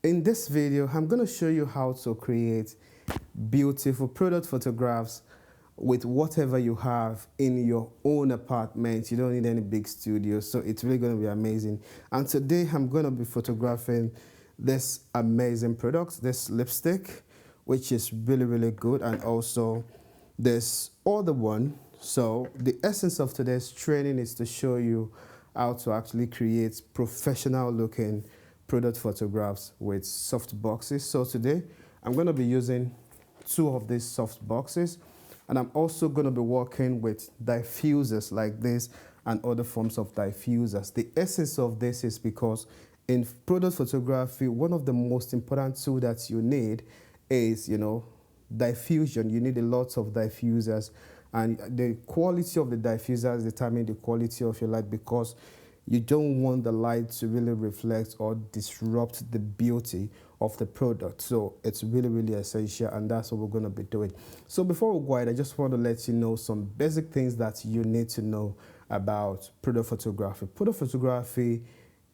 In this video, I'm going to show you how to create beautiful product photographs with whatever you have in your own apartment. You don't need any big studio, so it's really going to be amazing. And today I'm going to be photographing this amazing product, this lipstick, which is really good, and also this other one. So the essence of today's training is to show you how to actually create professional looking product photographs with soft boxes. So today I'm going to be using two of these soft boxes, and I'm also going to be working with diffusers like this and other forms of diffusers. The essence of this is because in product photography, one of the most important tools that you need is, diffusion. You need a lot of diffusers, and the quality of the diffusers determine the quality of your light, because you don't want the light to really reflect or disrupt the beauty of the product. So it's really essential, and that's what we're going to be doing. So before we go ahead, I just want to let you know some basic things that you need to know about product photography. Product photography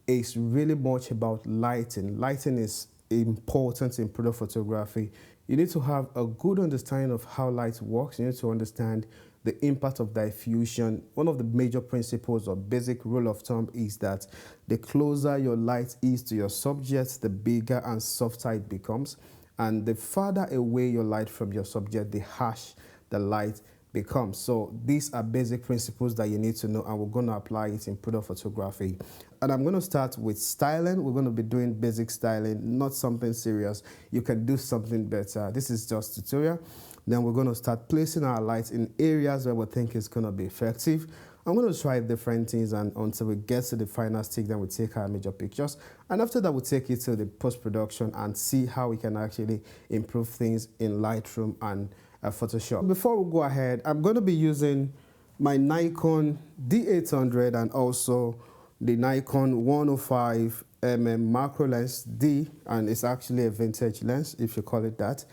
is really much about lighting. Lighting is important in product photography. You need to have a good understanding of how light works. You need to understand the impact of diffusion. One of the major principles or basic rule of thumb is that the closer your light is to your subject, the bigger and softer it becomes. And the farther away your light from your subject, the harsh the light becomes. So these are basic principles that you need to know, and we're going to apply it in product photography. And I'm going to start with styling. We're going to be doing basic styling, not something serious. You can do something better. This is just tutorial. Then we're going to start placing our lights in areas where we think it's going to be effective. I'm going to try different things, and until we get to the final stick, then we take our major pictures. And after that, we'll take it to the post-production and see how we can actually improve things in Lightroom and Photoshop. Before we go ahead, I'm going to be using my Nikon D800 and also the Nikon 105mm macro lens D, and it's actually a vintage lens, if you call it that.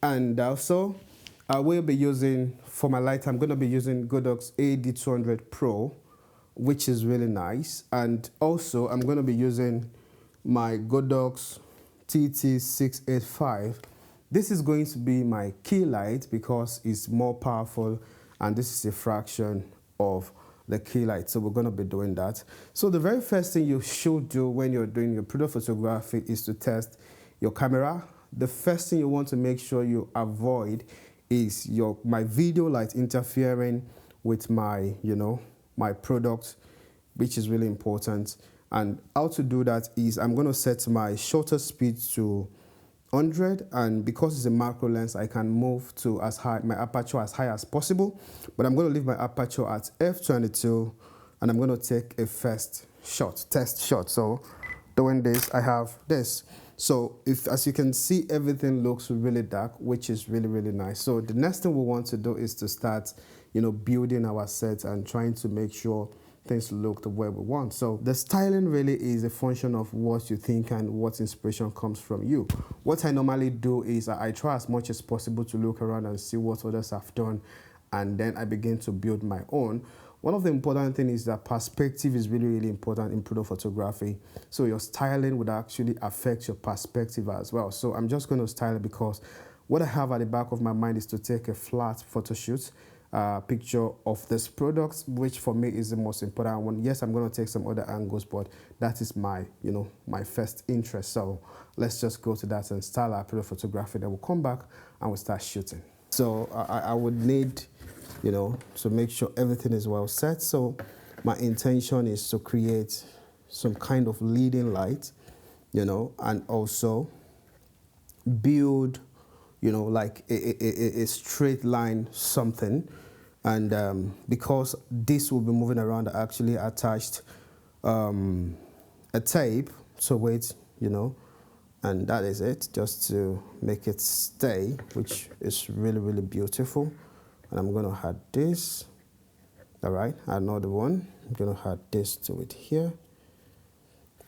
And also, I will be using, for my light, I'm going to be using Godox AD200 Pro, which is really nice. And also, I'm going to be using my Godox TT685. This is going to be my key light because it's more powerful, and this is a fraction of the key light. So we're going to be doing that. So the very first thing you should do when you're doing your product photography is to test your camera. The first thing you want to make sure you avoid is my video light interfering with my, my product, which is really important. And how to do that is I'm going to set my shutter speed to 100, and because it's a macro lens, I can move to my aperture as high as possible, but I'm going to leave my aperture at f22, and I'm going to take a test shot. So doing this, I have this. So as you can see, everything looks really dark, which is really nice. So the next thing we want to do is to start, building our set and trying to make sure things look the way we want. So the styling really is a function of what you think and what inspiration comes from you. What I normally do is I try as much as possible to look around and see what others have done, and then I begin to build my own. One of the important things is that perspective is really important in product photography. So your styling would actually affect your perspective as well. So I'm just going to style it because what I have at the back of my mind is to take a flat photo shoot picture of this product, which for me is the most important one. Yes, I'm going to take some other angles, but that is my, my first interest. So let's just go to that and style our product photography. Then we'll come back and we'll start shooting. So I would need, to make sure everything is well set. So my intention is to create some kind of leading light, and also build, like a straight line something. And because this will be moving around, I actually attached a tape to it, and that is it, just to make it stay, which is really beautiful. And I'm going to add this. All right, another one. I'm going to add this to it here.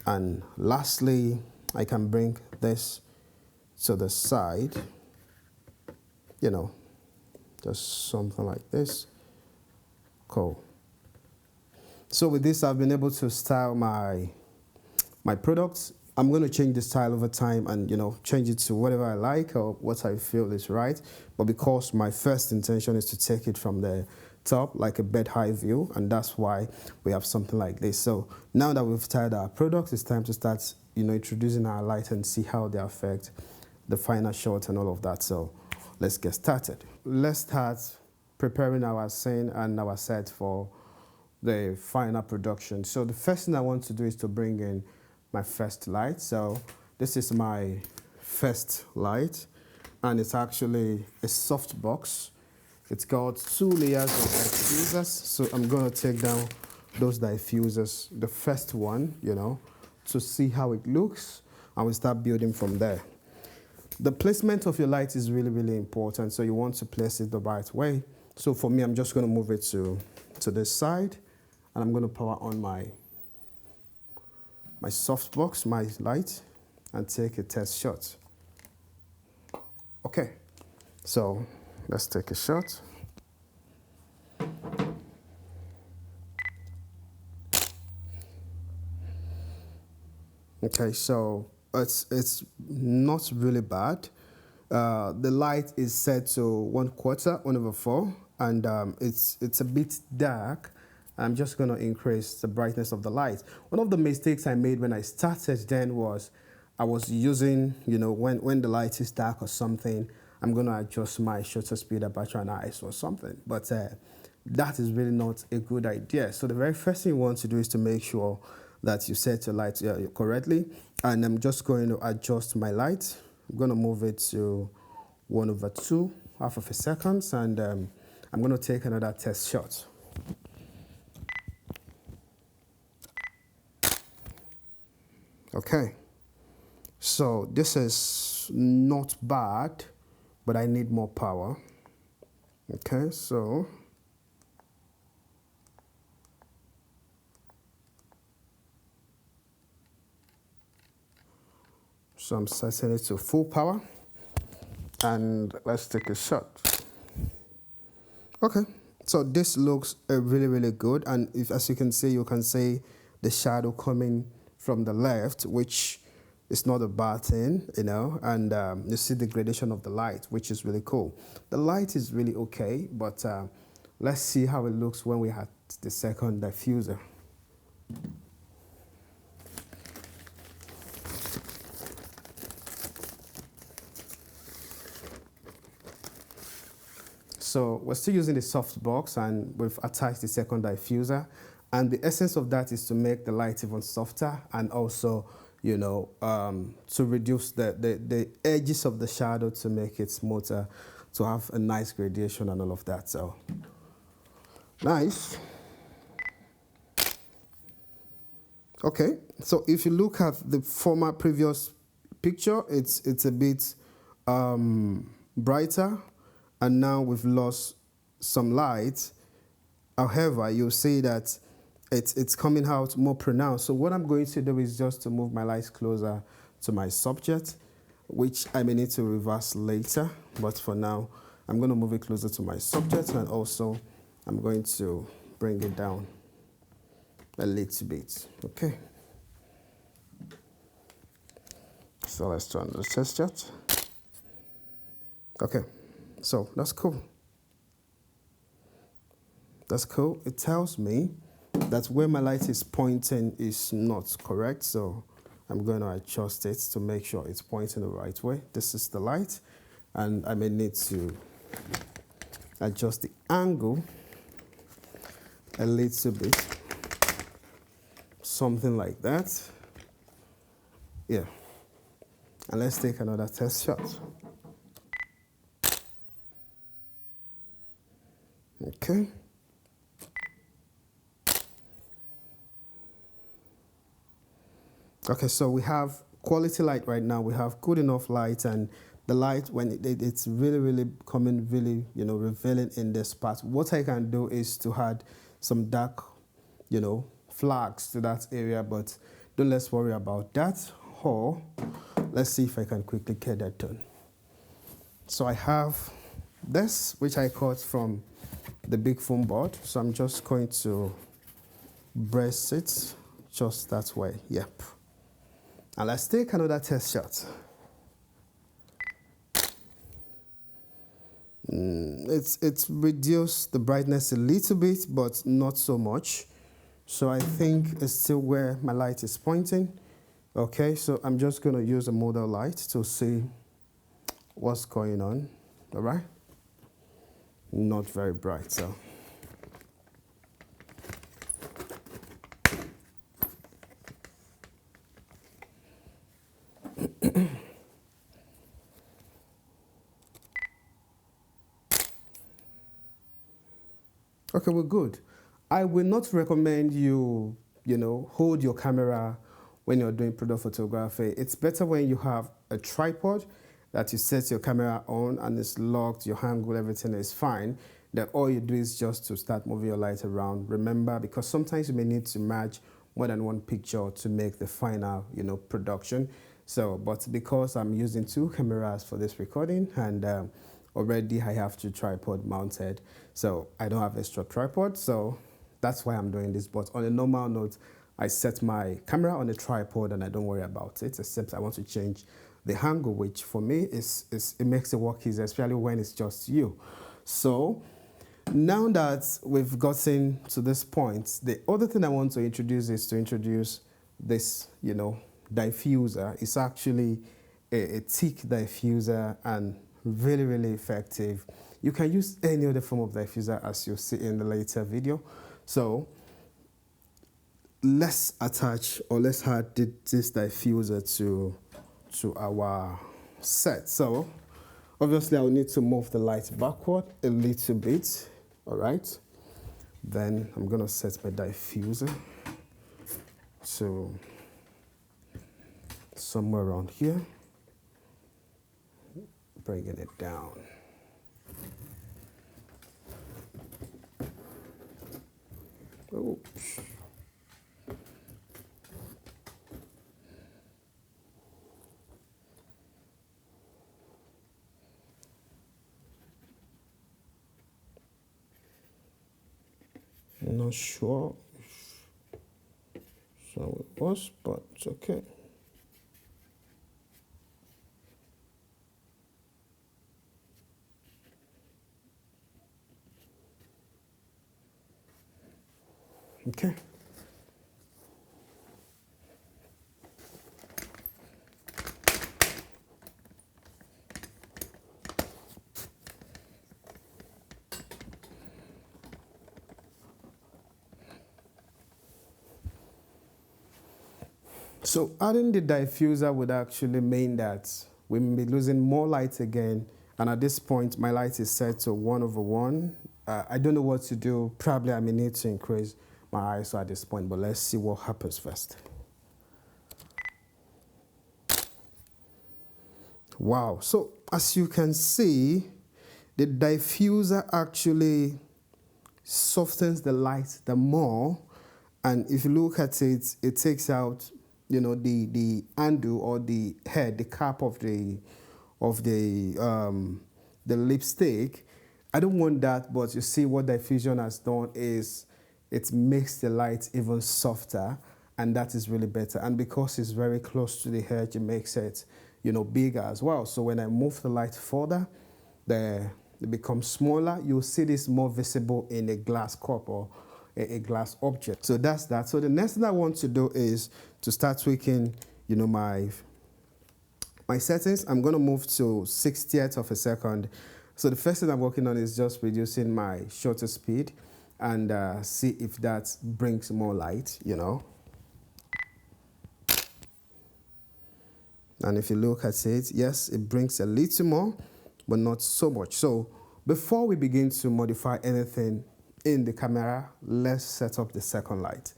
And lastly, I can bring this to the side, just something like this. Cool. So with this, I've been able to style my products I'm going to change the style over time and, change it to whatever I like or what I feel is right. But because my first intention is to take it from the top, like a bed high view, and that's why we have something like this. So now that we've started our products, it's time to start, introducing our light and see how they affect the final shot and all of that. So let's get started. Let's start preparing our scene and our set for the final production. So the first thing I want to do is to bring in my first light. So this is my first light, and it's actually a soft box. It's got 2 layers of diffusers. So I'm going to take down those diffusers, the first one, to see how it looks, and we start building from there. The placement of your light is really, really important. So you want to place it the right way. So for me, I'm just going to move it to this side, and I'm going to power on my softbox, my light, and take a test shot. Okay, so let's take a shot. Okay, so it's not really bad. The light is set to 1/4, 1/4, and it's a bit dark. I'm just going to increase the brightness of the light. One of the mistakes I made when I started then was I was using, when the light is dark or something, I'm going to adjust my shutter speed, aperture, and ISO or something. But that is really not a good idea. So the very first thing you want to do is to make sure that you set your light correctly. And I'm just going to adjust my light. I'm going to move it to 1/2, half of a second, and I'm going to take another test shot. Okay, so this is not bad, but I need more power. Okay, so I'm setting it to full power, and let's take a shot. Okay, so this looks really, really good, and as you can see the shadow coming from the left, which is not a bad thing, and you see the gradation of the light, which is really cool. The light is really okay, but let's see how it looks when we have the second diffuser. So we're still using the soft box, and we've attached the second diffuser. And the essence of that is to make the light even softer, and also, to reduce the edges of the shadow to make it smoother, to have a nice gradation and all of that. So, nice. Okay, so if you look at the former previous picture, it's a bit brighter, and now we've lost some light. However, you'll see that it's coming out more pronounced. So what I'm going to do is just to move my light closer to my subject, which I may need to reverse later. But for now, I'm going to move it closer to my subject, and also I'm going to bring it down a little bit. Okay. So let's turn the test shot. Okay. So that's cool. That's cool. It tells me that where my light is pointing is not correct, so I'm going to adjust it to make sure it's pointing the right way. This is the light, and I may need to adjust the angle a little bit, something like that. Yeah. And let's take another test shot. Okay. Okay, so we have quality light right now. We have good enough light, and the light, when it's really, really coming, really, revealing in this part. What I can do is to add some dark, flags to that area, but don't let's worry about that. Or let's see if I can quickly get that done. So I have this, which I cut from the big foam board. So I'm just going to brace it just that way. Yep. And let's take another test shot. It's reduced the brightness a little bit, but not so much. So I think it's still where my light is pointing. Okay, so I'm just going to use a model light to see what's going on. All right, not very bright, so. Okay, we're good. I will not recommend you, hold your camera when you're doing product photography. It's better when you have a tripod that you set your camera on and it's locked, your angle, everything is fine. Then all you do is just to start moving your light around. Remember, because sometimes you may need to match more than one picture to make the final, production. So, but because I'm using two cameras for this recording and already I have two tripod mounted, so I don't have extra tripod, so that's why I'm doing this. But on a normal note, I set my camera on a tripod and I don't worry about it, except I want to change the angle, which for me is it makes the work easier, especially when it's just you. So now that we've gotten to this point, the other thing I want to introduce is to introduce this, diffuser. It's actually a thick diffuser and really, really effective. You can use any other form of diffuser as you'll see in the later video. So let's attach or let's add this diffuser to our set. So obviously I'll need to move the light backward a little bit. All right. Then I'm going to set my diffuser to somewhere around here, bringing it down. Oops. I'm not sure so it was, but it's okay. Okay. So adding the diffuser would actually mean that we may be losing more light again. And at this point, my light is set to 1/1. I don't know what to do. Probably I may need to increase my ISO at this point, but let's see what happens first. Wow, so as you can see, the diffuser actually softens the light the more. And if you look at it, it takes out, the handle or the head, the cap of the lipstick. I don't want that, but you see what diffusion has done is it makes the light even softer, and that is really better. And because it's very close to the edge, it makes it, bigger as well. So when I move the light further, it becomes smaller. You'll see this more visible in a glass cup or a glass object. So that's that. So the next thing I want to do is to start tweaking, my settings. I'm going to move to 60th of a second. So the first thing I'm working on is just reducing my shutter speed and see if that brings more light, And if you look at it, yes, it brings a little more, but not so much. So before we begin to modify anything in the camera, let's set up the second light.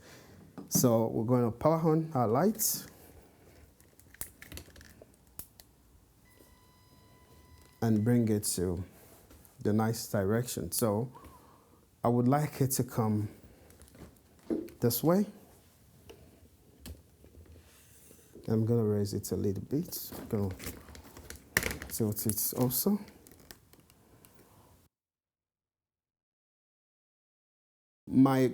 So we're going to power on our lights and bring it to the nice direction. So I would like it to come this way. I'm going to raise it a little bit. I'm going to tilt it also. My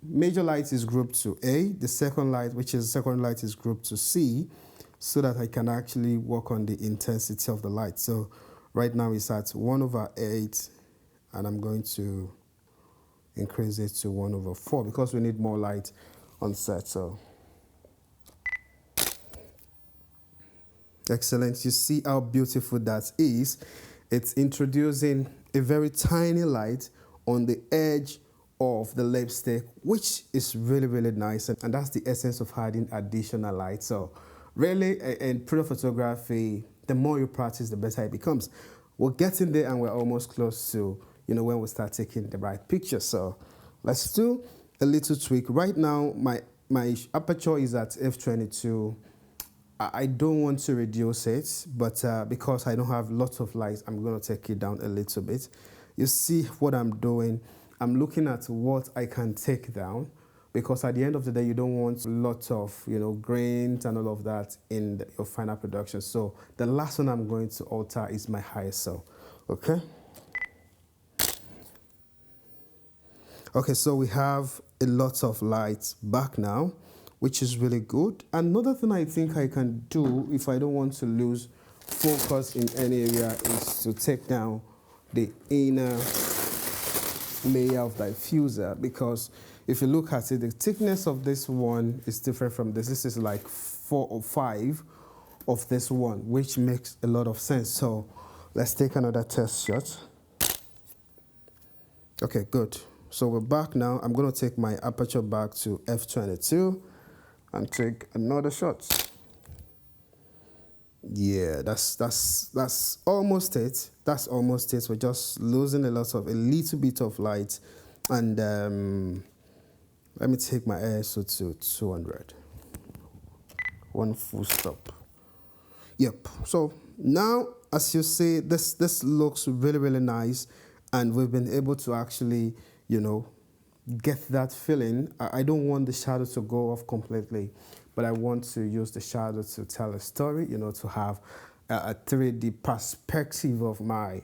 major light is grouped to A. The second light, which is the second light, is grouped to C. so that I can actually work on the intensity of the light. So right now it's at 1/8, and I'm going to increase it to 1/4 because we need more light on set. So excellent. You see how beautiful that is. It's introducing a very tiny light on the edge of the lipstick, which is really, really nice. And that's the essence of adding additional light. So really, in product photography, the more you practice, the better it becomes. We're getting there, and we're almost close to, when we start taking the right picture. So let's do a little tweak. Right now, my aperture is at f22. I don't want to reduce it, but because I don't have lots of light, I'm going to take it down a little bit. You see what I'm doing? I'm looking at what I can take down, because at the end of the day, you don't want lots of, grains and all of that in your final production. So the last one I'm going to alter is my ISO, okay? Okay, so we have a lot of light back now, which is really good. Another thing I think I can do if I don't want to lose focus in any area is to take down the inner layer of diffuser, because if you look at it, the thickness of this one is different from this. This is like 4 or 5 of this one, which makes a lot of sense. So let's take another test shot. Okay, good. So we're back now. I'm going to take my aperture back to f22 and take another shot. Yeah, that's almost it. That's almost it. We're just losing a little bit of light. And let me take my ISO to 200. One full stop. Yep. So now, as you see, this looks really, really nice, and we've been able to actually, get that feeling. I don't want the shadow to go off completely, but I want to use the shadow to tell a story, to have a 3D perspective of my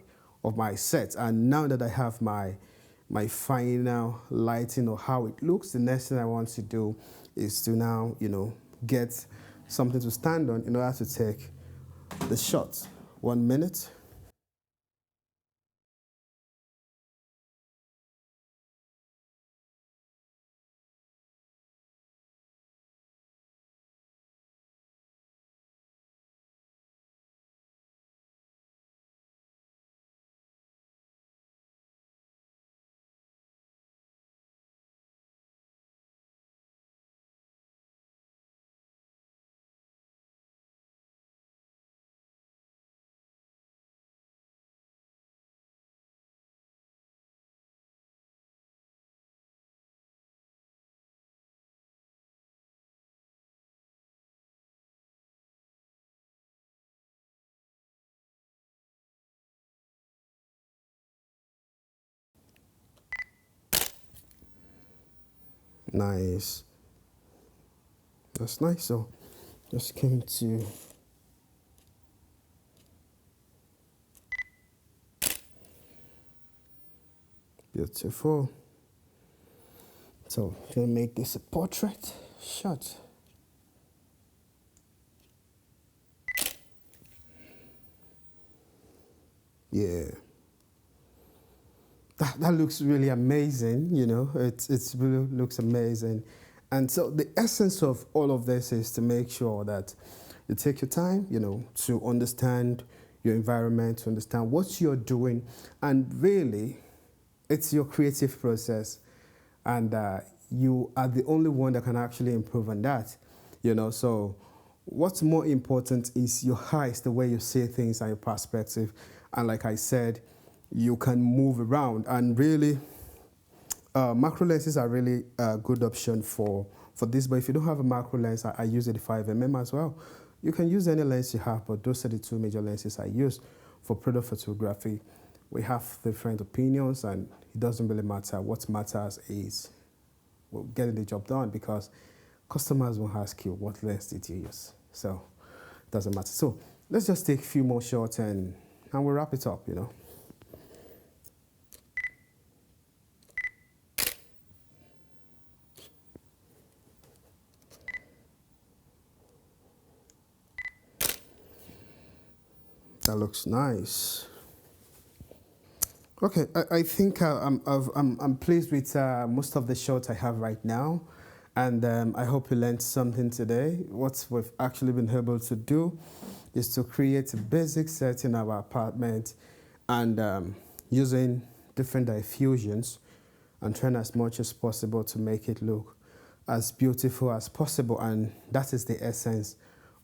set. And now that I have my final lighting or how it looks, the next thing I want to do is to now, get something to stand on in order to take the shot. 1 minute. Nice. That's nice. So just came to beautiful. So I'm gonna make this a portrait shot. Yeah. That looks really amazing, it's really looks amazing. And so the essence of all of this is to make sure that you take your time, to understand your environment, to understand what you're doing, and really, it's your creative process, and you are the only one that can actually improve on that, So what's more important is your eyes, the way you see things, and your perspective. And like I said, you can move around, and really macro lenses are really a good option for this. But if you don't have a macro lens, I use a 5mm as well. You can use any lens you have, but those are the 2 major lenses I use for product photography. We have different opinions, and it doesn't really matter. What matters is getting the job done, because customers will ask you, what lens did you use? So it doesn't matter. So let's just take a few more shots, and we'll wrap it up, That looks nice. Okay, I think I'm pleased with most of the shots I have right now, and I hope you learned something today. What we've actually been able to do is to create a basic set in our apartment, and using different diffusions and trying as much as possible to make it look as beautiful as possible, and that is the essence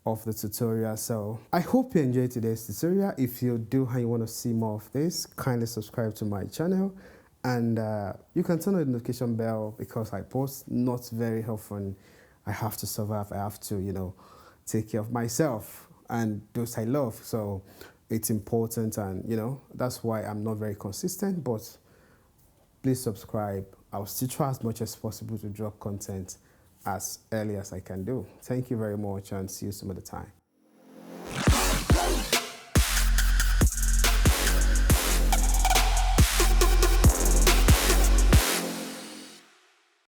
of the tutorial. So I hope you enjoyed today's tutorial. If you do and you want to see more of this, kindly subscribe to my channel, and you can turn on the notification bell because I post not very often. I have to survive. I have to, take care of myself and those I love. So it's important, and that's why I'm not very consistent, but please subscribe. I'll still try as much as possible to drop content as early as I can do. Thank you very much, and see you some other time.